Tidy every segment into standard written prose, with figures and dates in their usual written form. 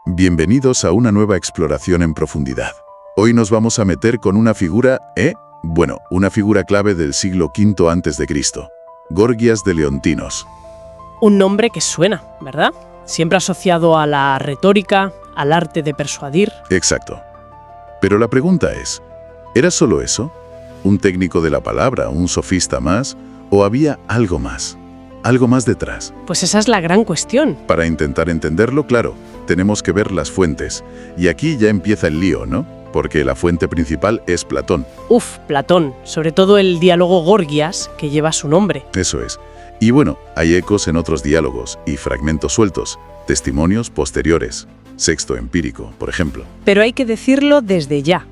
Bienvenidos a una nueva exploración en profundidad. Hoy nos vamos a meter con una figura, una figura clave del siglo V a.C., Gorgias de Leontinos. Un nombre que suena, ¿verdad? Siempre asociado a la retórica, al arte de persuadir. Exacto. Pero la pregunta es, ¿era solo eso? ¿Un técnico de la palabra, un sofista más? ¿O había algo más? ¿Algo más detrás? Pues esa es la gran cuestión. Para intentar entenderlo, claro, tenemos que ver las fuentes. Y aquí ya empieza el lío, ¿no? Porque la fuente principal es Platón. Platón. Sobre todo el diálogo Gorgias, que lleva su nombre. Eso es. Y bueno, hay ecos en otros diálogos y fragmentos sueltos, testimonios posteriores. Sexto empírico, por ejemplo. Pero hay que decirlo desde ya.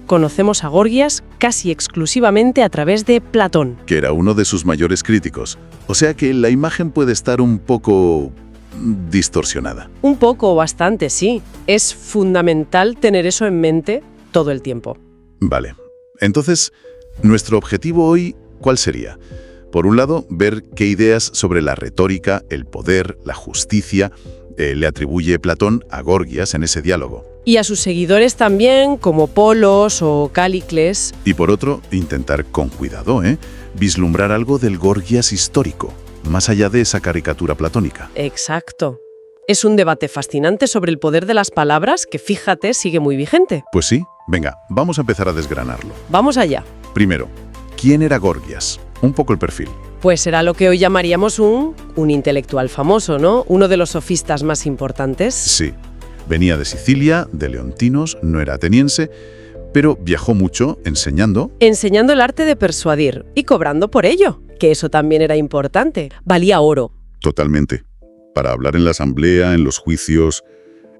Conocemos a Gorgias casi exclusivamente a través de Platón. Que era uno de sus mayores críticos. O sea que la imagen puede estar un poco distorsionada. Un poco o bastante, sí. Es fundamental tener eso en mente todo el tiempo. Vale. Entonces, nuestro objetivo hoy, ¿cuál sería? Por un lado, ver qué ideas sobre la retórica, el poder, la justicia, le atribuye Platón a Gorgias en ese diálogo. Y a sus seguidores también, como Polos o Cállicles. Y por otro, intentar con cuidado, vislumbrar algo del Gorgias histórico, más allá de esa caricatura platónica. Exacto. Es un debate fascinante sobre el poder de las palabras que, fíjate, sigue muy vigente. Pues sí. Venga, vamos a empezar a desgranarlo. Vamos allá. Primero, ¿quién era Gorgias? Un poco el perfil. Pues será lo que hoy llamaríamos un intelectual famoso, ¿no? Uno de los sofistas más importantes. Sí. Venía de Sicilia, de Leontinos, no era ateniense, pero viajó mucho enseñando. Enseñando el arte de persuadir y cobrando por ello, que eso también era importante. Valía oro. Totalmente. Para hablar en la asamblea, en los juicios,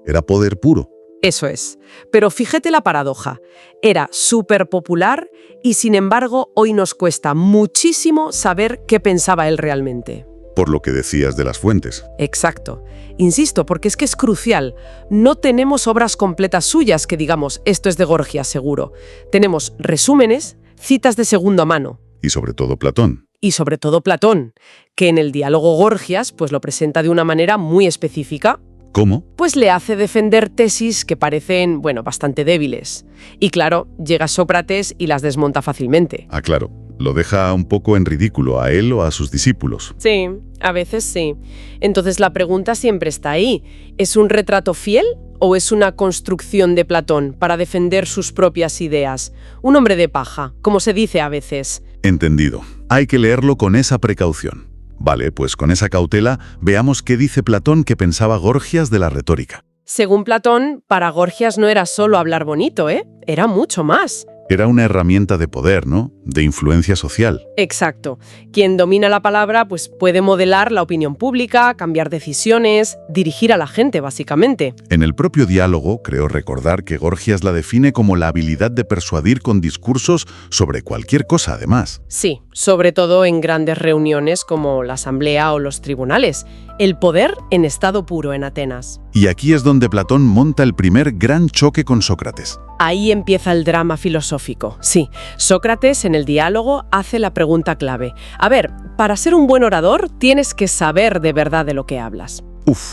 era poder puro. Eso es. Pero fíjate la paradoja. Era súper popular y, sin embargo, hoy nos cuesta muchísimo saber qué pensaba él realmente. Por lo que decías de las fuentes. Exacto. Insisto, porque es que es crucial. No tenemos obras completas suyas que digamos, esto es de Gorgias seguro. Tenemos resúmenes, citas de segunda mano. Y sobre todo Platón. Y sobre todo Platón, que en el diálogo Gorgias pues lo presenta de una manera muy específica. ¿Cómo? Pues le hace defender tesis que parecen, bastante débiles. Y claro, llega Sócrates y las desmonta fácilmente. Ah, claro. Lo deja un poco en ridículo a él o a sus discípulos. Sí, a veces sí. Entonces la pregunta siempre está ahí. ¿Es un retrato fiel o es una construcción de Platón para defender sus propias ideas? Un hombre de paja, como se dice a veces. Entendido. Hay que leerlo con esa precaución. Vale, pues con esa cautela, veamos qué dice Platón que pensaba Gorgias de la retórica. Según Platón, para Gorgias no era solo hablar bonito, era mucho más. Era una herramienta de poder, ¿no? De influencia social. Exacto. Quien domina la palabra pues puede modelar la opinión pública, cambiar decisiones, dirigir a la gente, básicamente. En el propio diálogo, creo recordar que Gorgias la define como la habilidad de persuadir con discursos sobre cualquier cosa, además. Sí, sobre todo en grandes reuniones como la asamblea o los tribunales. El poder en estado puro en Atenas. Y aquí es donde Platón monta el primer gran choque con Sócrates. Ahí empieza el drama filosófico. Sí, Sócrates en el diálogo hace la pregunta clave. A ver, para ser un buen orador tienes que saber de verdad de lo que hablas.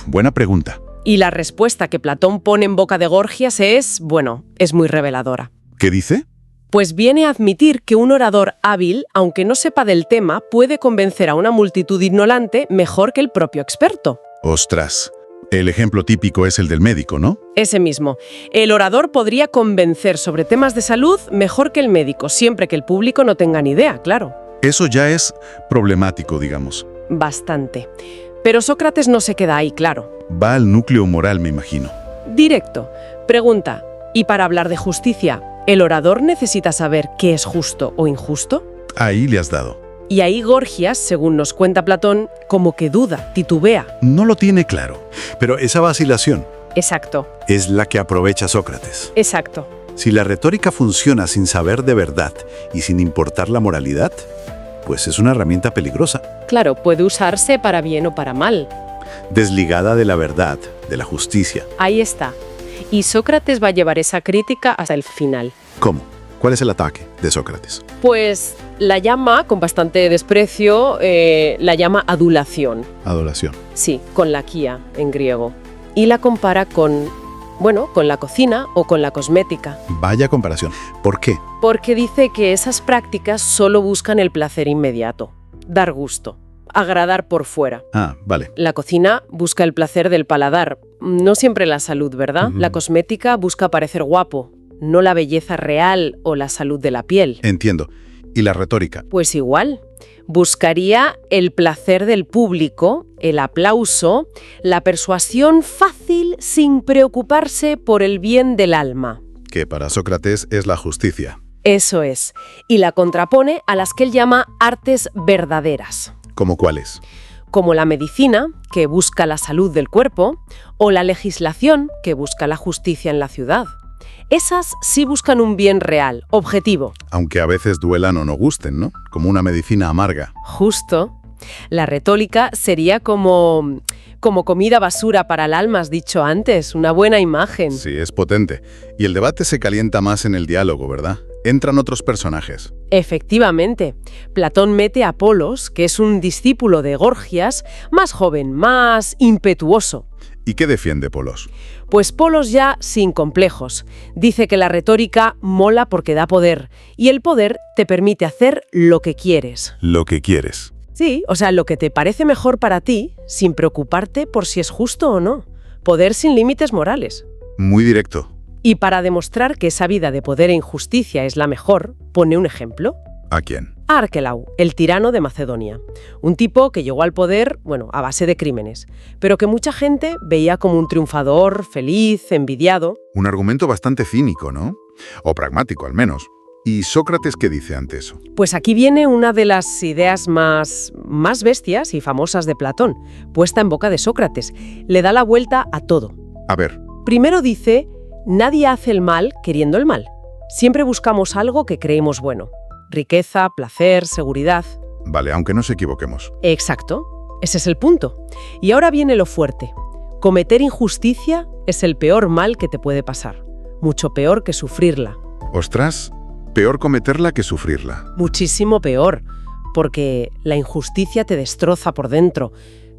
Buena pregunta. Y la respuesta que Platón pone en boca de Gorgias es muy reveladora. ¿Qué dice? Pues viene a admitir que un orador hábil, aunque no sepa del tema, puede convencer a una multitud ignorante mejor que el propio experto. ¡Ostras! El ejemplo típico es el del médico, ¿no? Ese mismo. El orador podría convencer sobre temas de salud mejor que el médico, siempre que el público no tenga ni idea, claro. Eso ya es problemático, digamos. Bastante. Pero Sócrates no se queda ahí, claro. Va al núcleo moral, me imagino. Directo. Pregunta, ¿y para hablar de justicia, el orador necesita saber qué es justo o injusto? Ahí le has dado. Y ahí Gorgias, según nos cuenta Platón, como que duda, titubea. No lo tiene claro. Pero esa vacilación Exacto. es la que aprovecha Sócrates. Exacto. Si la retórica funciona sin saber de verdad y sin importar la moralidad, pues es una herramienta peligrosa, Claro, puede usarse para bien o para mal. desligada de la verdad, de la justicia. Ahí está. Y Sócrates va a llevar esa crítica hasta el final. ¿Cómo? ¿Cuál es el ataque de Sócrates? Pues la llama, con bastante desprecio, la llama adulación. Adoración. Sí, con laquía en griego. y la compara con la cocina o con la cosmética. Vaya comparación. ¿Por qué? Porque dice que esas prácticas solo buscan el placer inmediato, dar gusto, agradar por fuera. Ah, vale. La cocina busca el placer del paladar, no siempre la salud, ¿verdad? Ujú. La cosmética busca parecer guapo, no la belleza real o la salud de la piel. Entiendo. ¿Y la retórica? Pues igual, buscaría el placer del público, el aplauso, la persuasión fácil sin preocuparse por el bien del alma. Que para Sócrates es la justicia. Eso es, y la contrapone a las que él llama artes verdaderas, ¿Cómo cuáles? como la medicina, que busca la salud del cuerpo, o la legislación, que busca la justicia en la ciudad. Esas sí buscan un bien real, objetivo. Aunque a veces duelan o no gusten, ¿no? Como una medicina amarga. Justo. La retórica sería como comida basura para el alma, has dicho antes, una buena imagen. Sí, es potente. Y el debate se calienta más en el diálogo, ¿verdad? Entran otros personajes. Efectivamente, Platón mete a Polos, que es un discípulo de Gorgias, más joven, más impetuoso. ¿Y qué defiende Polos? Pues Polos ya sin complejos. Dice que la retórica mola porque da poder, y el poder te permite hacer lo que quieres. Lo que quieres. Sí, o sea, lo que te parece mejor para ti, sin preocuparte por si es justo o no. Poder sin límites morales. Muy directo. Y para demostrar que esa vida de poder e injusticia es la mejor, pone un ejemplo. ¿A quién? A Arquelau, el tirano de Macedonia. Un tipo que llegó al poder, a base de crímenes, pero que mucha gente veía como un triunfador, feliz, envidiado. Un argumento bastante cínico, ¿no? O pragmático, al menos. ¿Y Sócrates qué dice ante eso? Pues aquí viene una de las ideas más bestias y famosas de Platón, puesta en boca de Sócrates. Le da la vuelta a todo. A ver, Primero dice, nadie hace el mal queriendo el mal. Siempre buscamos algo que creemos bueno. Riqueza, placer, seguridad. vale, aunque nos equivoquemos. Exacto, ese es el punto. Y ahora viene lo fuerte. Cometer injusticia es el peor mal que te puede pasar. Mucho peor que sufrirla. Ostras, peor cometerla que sufrirla. Muchísimo peor, porque la injusticia te destroza por dentro,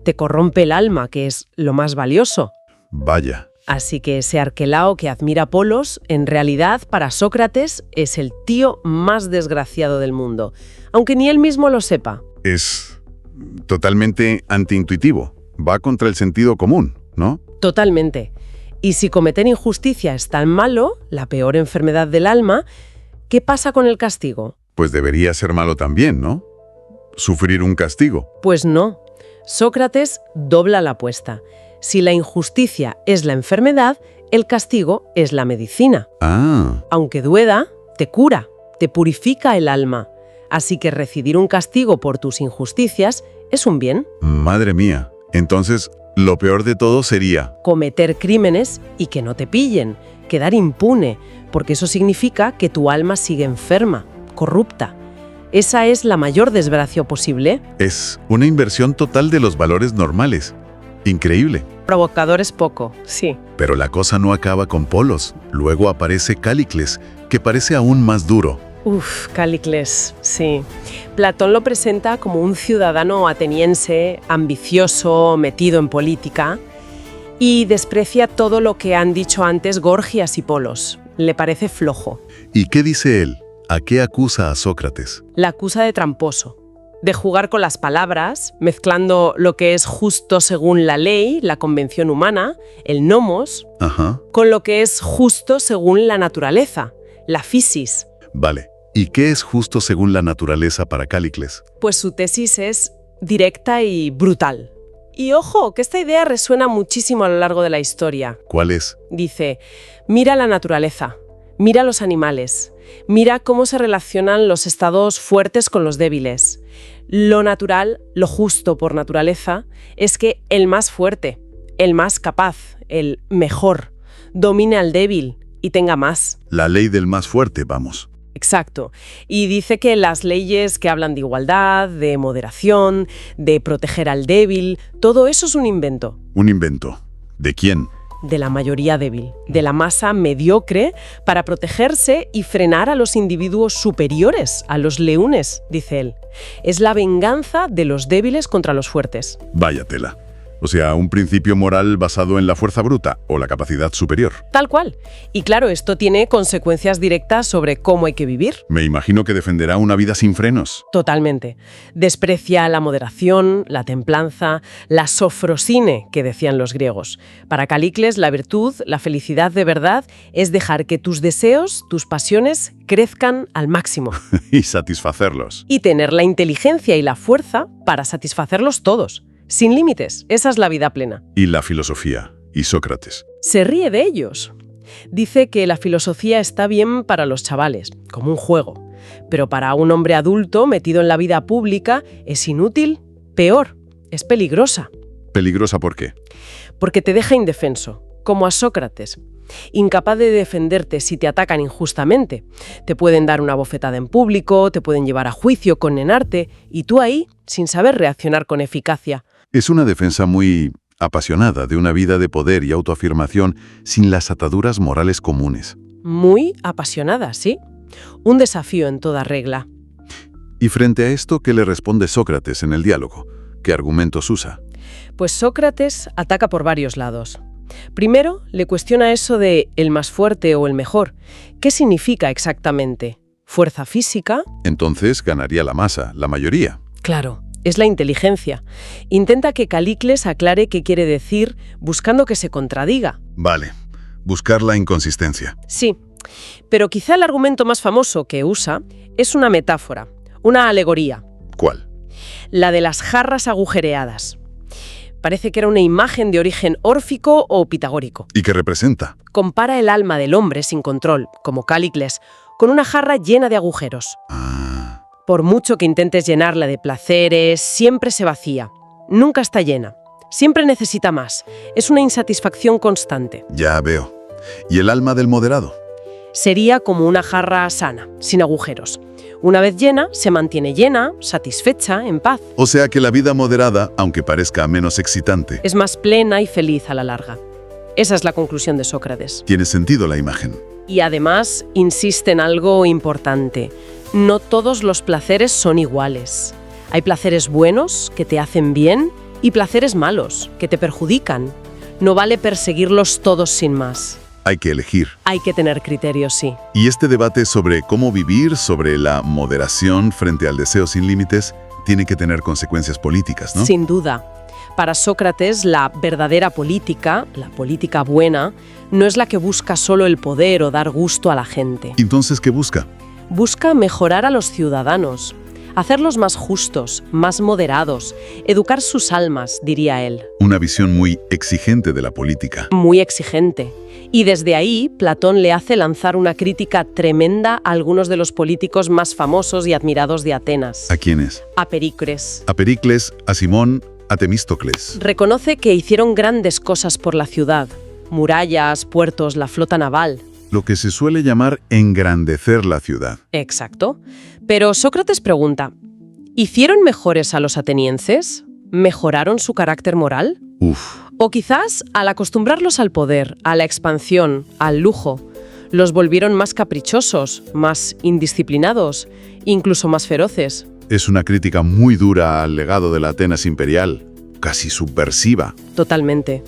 te corrompe el alma, que es lo más valioso. Vaya. Así que ese Arquelao que admira a Polos, en realidad, para Sócrates, es el tío más desgraciado del mundo, aunque ni él mismo lo sepa. Es totalmente antiintuitivo. Va contra el sentido común, ¿no? Totalmente. Y si cometer injusticia es tan malo, la peor enfermedad del alma, ¿qué pasa con el castigo? Pues debería ser malo también, ¿no? Sufrir un castigo. Pues no. Sócrates dobla la apuesta. Si la injusticia es la enfermedad, el castigo es la medicina. Ah, Aunque duela, te cura, te purifica el alma. Así que recibir un castigo por tus injusticias es un bien. madre mía. Entonces, lo peor de todo sería... Cometer crímenes y que no te pillen, quedar impune, porque eso significa que tu alma sigue enferma, corrupta. Esa es la mayor desgracia posible. Es una inversión total de los valores normales. Increíble. Provocador es poco, sí. Pero la cosa no acaba con Polos. Luego aparece Callicles, que parece aún más duro. Callicles, sí. Platón lo presenta como un ciudadano ateniense, ambicioso, metido en política, y desprecia todo lo que han dicho antes Gorgias y Polos. Le parece flojo. ¿Y qué dice él? ¿A qué acusa a Sócrates? La acusa de tramposo, de jugar con las palabras, mezclando lo que es justo según la ley, la convención humana, el nomos, Ajá. con lo que es justo según la naturaleza, la physis. Vale. ¿Y qué es justo según la naturaleza para Callicles? Pues su tesis es directa y brutal. Y ojo, que esta idea resuena muchísimo a lo largo de la historia. ¿Cuál es? Dice, mira la naturaleza, mira los animales, mira cómo se relacionan los estados fuertes con los débiles. Lo natural, lo justo por naturaleza, es que el más fuerte, el más capaz, el mejor, domine al débil y tenga más. La ley del más fuerte, vamos. Exacto. Y dice que las leyes que hablan de igualdad, de moderación, de proteger al débil, todo eso es un invento. Un invento. ¿De quién? De la mayoría débil, de la masa mediocre, para protegerse y frenar a los individuos superiores, a los leones, dice él. Es la venganza de los débiles contra los fuertes. Vaya tela. O sea, un principio moral basado en la fuerza bruta o la capacidad superior. Tal cual. Y claro, esto tiene consecuencias directas sobre cómo hay que vivir. Me imagino que defenderá una vida sin frenos. Totalmente. Desprecia la moderación, la templanza, la sofrosine, que decían los griegos. Para Calícles, la virtud, la felicidad de verdad, es dejar que tus deseos, tus pasiones, crezcan al máximo. Y satisfacerlos. Y tener la inteligencia y la fuerza para satisfacerlos todos. Sin límites. Esa es la vida plena. Y la filosofía. Y Sócrates. Se ríe de ellos. Dice que la filosofía está bien para los chavales, como un juego. Pero para un hombre adulto metido en la vida pública es inútil, peor, es peligrosa. ¿Peligrosa por qué? Porque te deja indefenso, como a Sócrates. Incapaz de defenderte si te atacan injustamente. Te pueden dar una bofetada en público, te pueden llevar a juicio, condenarte, y tú ahí, sin saber reaccionar con eficacia. Es una defensa muy apasionada de una vida de poder y autoafirmación sin las ataduras morales comunes. Muy apasionada, ¿sí? Un desafío en toda regla. Y frente a esto, ¿qué le responde Sócrates en el diálogo? ¿Qué argumentos usa? Pues Sócrates ataca por varios lados. Primero, le cuestiona eso de el más fuerte o el mejor. ¿Qué significa exactamente? ¿Fuerza física? Entonces ganaría la masa, la mayoría. Claro, es la inteligencia. Intenta que Calícles aclare qué quiere decir, buscando que se contradiga. Vale, buscar la inconsistencia. Sí, pero quizá el argumento más famoso que usa es una metáfora, una alegoría. ¿Cuál? La de las jarras agujereadas. Parece que era una imagen de origen órfico o pitagórico. ¿Y qué representa? Compara el alma del hombre sin control, como Calícles, con una jarra llena de agujeros. Por mucho que intentes llenarla de placeres, siempre se vacía. Nunca está llena. Siempre necesita más. Es una insatisfacción constante. Ya veo. ¿Y el alma del moderado? Sería como una jarra sana, sin agujeros. Una vez llena, se mantiene llena, satisfecha, en paz. O sea que la vida moderada, aunque parezca menos excitante, Es más plena y feliz a la larga. Esa es la conclusión de Sócrates. tiene sentido la imagen. Y además insiste en algo importante. No todos los placeres son iguales. Hay placeres buenos, que te hacen bien, y placeres malos, que te perjudican. No vale perseguirlos todos sin más. Hay que elegir. Hay que tener criterios, sí. Y este debate sobre cómo vivir, sobre la moderación frente al deseo sin límites, tiene que tener consecuencias políticas, ¿no? Sin duda. Para Sócrates, la verdadera política, la política buena, no es la que busca solo el poder o dar gusto a la gente. Entonces, ¿qué busca? Busca mejorar a los ciudadanos, hacerlos más justos, más moderados, educar sus almas, diría él. Una visión muy exigente de la política. Muy exigente. Y desde ahí, Platón le hace lanzar una crítica tremenda a algunos de los políticos más famosos y admirados de Atenas. ¿A quiénes? A Pericles. A Pericles, a Simón, a Temístocles. Reconoce que hicieron grandes cosas por la ciudad. Murallas, puertos, la flota naval. Lo que se suele llamar engrandecer la ciudad. Exacto. Pero Sócrates pregunta, ¿hicieron mejores a los atenienses? ¿Mejoraron su carácter moral? O quizás, al acostumbrarlos al poder, a la expansión, al lujo, los volvieron más caprichosos, más indisciplinados, incluso más feroces. Es una crítica muy dura al legado de la Atenas imperial, casi subversiva. Totalmente.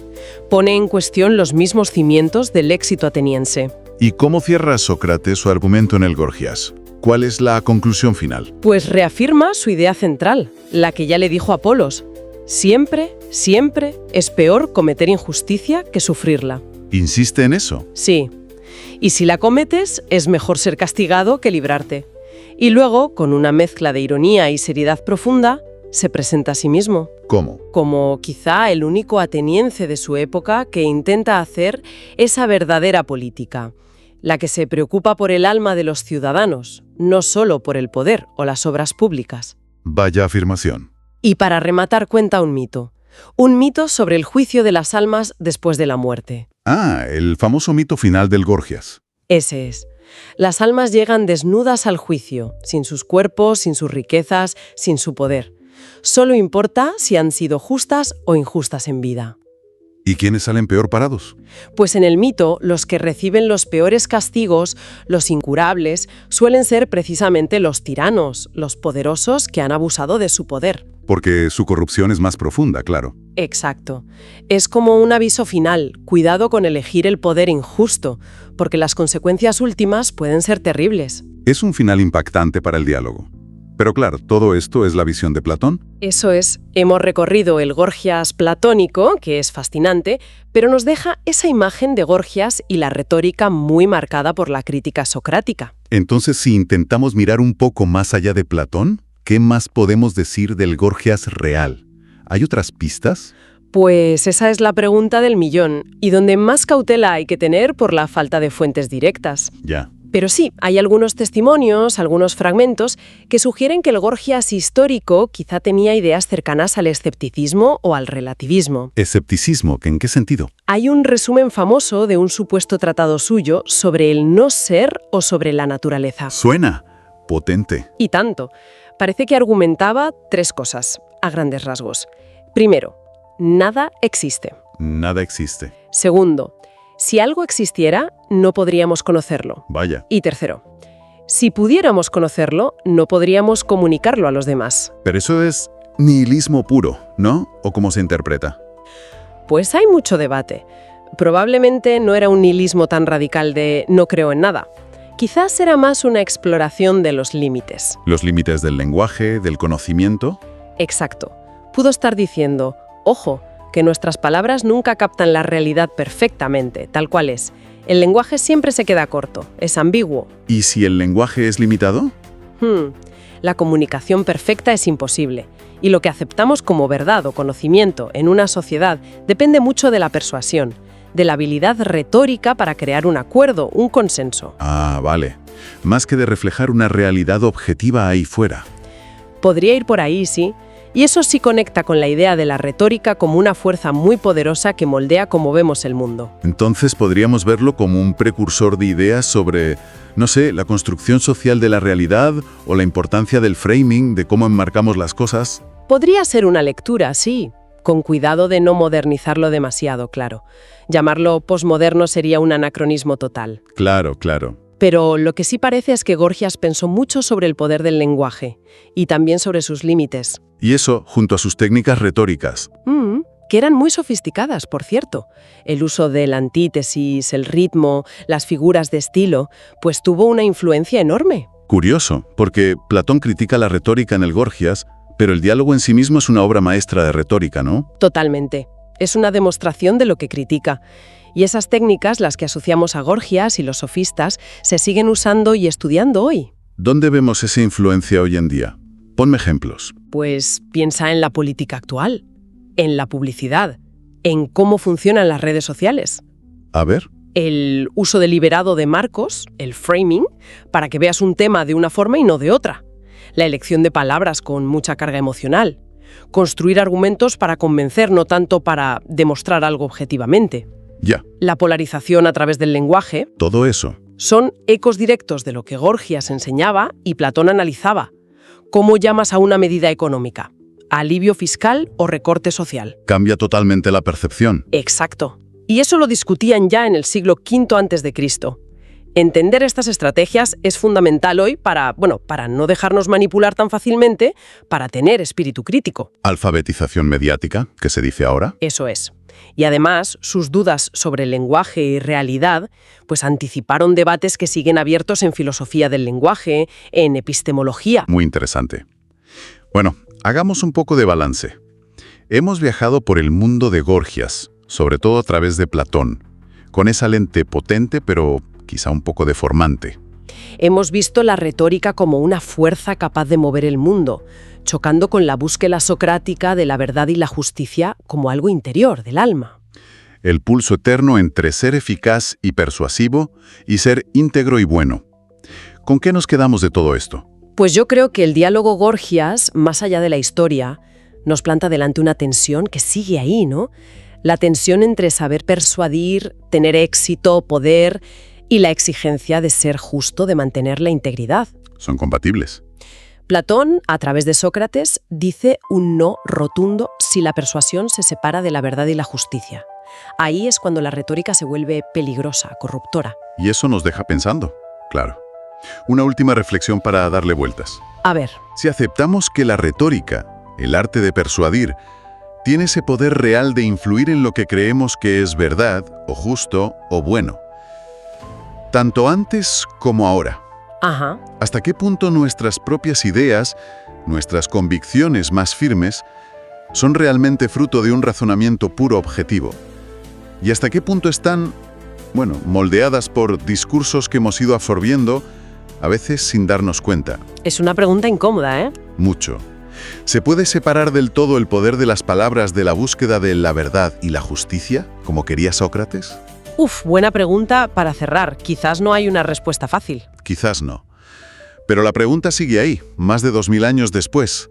Pone en cuestión los mismos cimientos del éxito ateniense. ¿Y cómo cierra Sócrates su argumento en el Gorgias? ¿Cuál es la conclusión final? Pues reafirma su idea central, la que ya le dijo Apolos. Siempre, siempre es peor cometer injusticia que sufrirla. ¿Insiste en eso? Sí. Y si la cometes, es mejor ser castigado que librarte. Y luego, con una mezcla de ironía y seriedad profunda, se presenta a sí mismo. ¿Cómo? Como quizá el único ateniense de su época que intenta hacer esa verdadera política, la que se preocupa por el alma de los ciudadanos, no solo por el poder o las obras públicas. Vaya afirmación. Y para rematar cuenta un mito sobre el juicio de las almas después de la muerte. Ah, el famoso mito final del Gorgias. Ese es. Las almas llegan desnudas al juicio, sin sus cuerpos, sin sus riquezas, sin su poder. Solo importa si han sido justas o injustas en vida. ¿Y quiénes salen peor parados? Pues en el mito, los que reciben los peores castigos, los incurables, suelen ser precisamente los tiranos, los poderosos que han abusado de su poder. Porque su corrupción es más profunda, claro. Exacto. Es como un aviso final, cuidado con elegir el poder injusto, porque las consecuencias últimas pueden ser terribles. Es un final impactante para el diálogo. Pero claro, todo esto es la visión de Platón. Eso es, hemos recorrido el Gorgias platónico, que es fascinante, pero nos deja esa imagen de Gorgias y la retórica muy marcada por la crítica socrática. Entonces, si intentamos mirar un poco más allá de Platón, ¿qué más podemos decir del Gorgias real? ¿Hay otras pistas? Pues esa es la pregunta del millón, y donde más cautela hay que tener por la falta de fuentes directas. Ya. Pero sí, hay algunos testimonios, algunos fragmentos, que sugieren que el Gorgias histórico quizá tenía ideas cercanas al escepticismo o al relativismo. ¿Escepticismo? ¿En qué sentido? Hay un resumen famoso de un supuesto tratado suyo sobre el no ser o sobre la naturaleza. Suena potente. Y tanto. Parece que argumentaba 3 cosas, a grandes rasgos. Primero, nada existe. Nada existe. Segundo, si algo existiera, no podríamos conocerlo. Vaya. Y tercero, si pudiéramos conocerlo, no podríamos comunicarlo a los demás. Pero eso es nihilismo puro, ¿no? ¿O cómo se interpreta? Pues hay mucho debate. Probablemente no era un nihilismo tan radical de no creo en nada. Quizás era más una exploración de los límites. Los límites del lenguaje, del conocimiento. Exacto. Pudo estar diciendo, ojo, que nuestras palabras nunca captan la realidad perfectamente, tal cual es. El lenguaje siempre se queda corto, es ambiguo. ¿Y si el lenguaje es limitado? La comunicación perfecta es imposible. Y lo que aceptamos como verdad o conocimiento en una sociedad depende mucho de la persuasión, de la habilidad retórica para crear un acuerdo, un consenso. Ah, vale. Más que de reflejar una realidad objetiva ahí fuera. Podría ir por ahí, sí. Y eso sí conecta con la idea de la retórica como una fuerza muy poderosa que moldea cómo vemos el mundo. Entonces podríamos verlo como un precursor de ideas sobre, no sé, la construcción social de la realidad o la importancia del framing, de cómo enmarcamos las cosas. Podría ser una lectura, sí, con cuidado de no modernizarlo demasiado, claro. Llamarlo posmoderno sería un anacronismo total. Claro, claro. Pero lo que sí parece es que Gorgias pensó mucho sobre el poder del lenguaje y también sobre sus límites. Y eso, junto a sus técnicas retóricas. Que eran muy sofisticadas, por cierto. El uso de la antítesis, el ritmo, las figuras de estilo, pues tuvo una influencia enorme. Curioso, porque Platón critica la retórica en el Gorgias, pero el diálogo en sí mismo es una obra maestra de retórica, ¿no? Totalmente. Es una demostración de lo que critica. Y esas técnicas, las que asociamos a Gorgias y los sofistas, se siguen usando y estudiando hoy. ¿Dónde vemos esa influencia hoy en día? Ponme ejemplos. Pues piensa en la política actual, en la publicidad, en cómo funcionan las redes sociales. A ver. El uso deliberado de marcos, el framing, para que veas un tema de una forma y no de otra. La elección de palabras con mucha carga emocional. Construir argumentos para convencer, no tanto para demostrar algo objetivamente. Ya. La polarización a través del lenguaje. Todo eso. Son ecos directos de lo que Gorgias enseñaba y Platón analizaba. ¿Cómo llamas a una medida económica? ¿Alivio fiscal o recorte social? Cambia totalmente la percepción. Exacto. Y eso lo discutían ya en el siglo V a.C. Entender estas estrategias es fundamental hoy para no dejarnos manipular tan fácilmente, para tener espíritu crítico. Alfabetización mediática, que se dice ahora. Eso es. Y además, sus dudas sobre el lenguaje y realidad, pues anticiparon debates que siguen abiertos en filosofía del lenguaje, en epistemología. Muy interesante. Bueno, hagamos un poco de balance. Hemos viajado por el mundo de Gorgias, sobre todo a través de Platón, con esa lente potente pero quizá un poco deformante. Hemos visto la retórica como una fuerza capaz de mover el mundo, chocando con la búsqueda socrática de la verdad y la justicia como algo interior, del alma. El pulso eterno entre ser eficaz y persuasivo y ser íntegro y bueno. ¿Con qué nos quedamos de todo esto? Pues yo creo que el diálogo Gorgias, más allá de la historia, nos planta delante una tensión que sigue ahí, ¿no? La tensión entre saber persuadir, tener éxito, poder y la exigencia de ser justo, de mantener la integridad. Son compatibles. Platón, a través de Sócrates, dice un no rotundo si la persuasión se separa de la verdad y la justicia. Ahí es cuando la retórica se vuelve peligrosa, corruptora. Y eso nos deja pensando, claro. Una última reflexión para darle vueltas. A ver, Si aceptamos que la retórica, el arte de persuadir, tiene ese poder real de influir en lo que creemos que es verdad, o justo, o bueno, tanto antes como ahora, ajá, ¿hasta qué punto nuestras propias ideas, nuestras convicciones más firmes, son realmente fruto de un razonamiento puro objetivo? ¿Y hasta qué punto están, moldeadas por discursos que hemos ido absorbiendo, a veces sin darnos cuenta? es una pregunta incómoda, ¿eh? Mucho. ¿Se puede separar del todo el poder de las palabras de la búsqueda de la verdad y la justicia, como quería Sócrates? Buena pregunta para cerrar. Quizás no hay una respuesta fácil. Quizás no. Pero la pregunta sigue ahí, más de 2000 años después.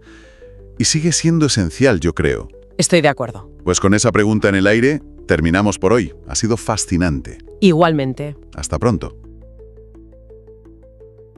Y sigue siendo esencial, yo creo. Estoy de acuerdo. Pues con esa pregunta en el aire, terminamos por hoy. Ha sido fascinante. Igualmente. Hasta pronto.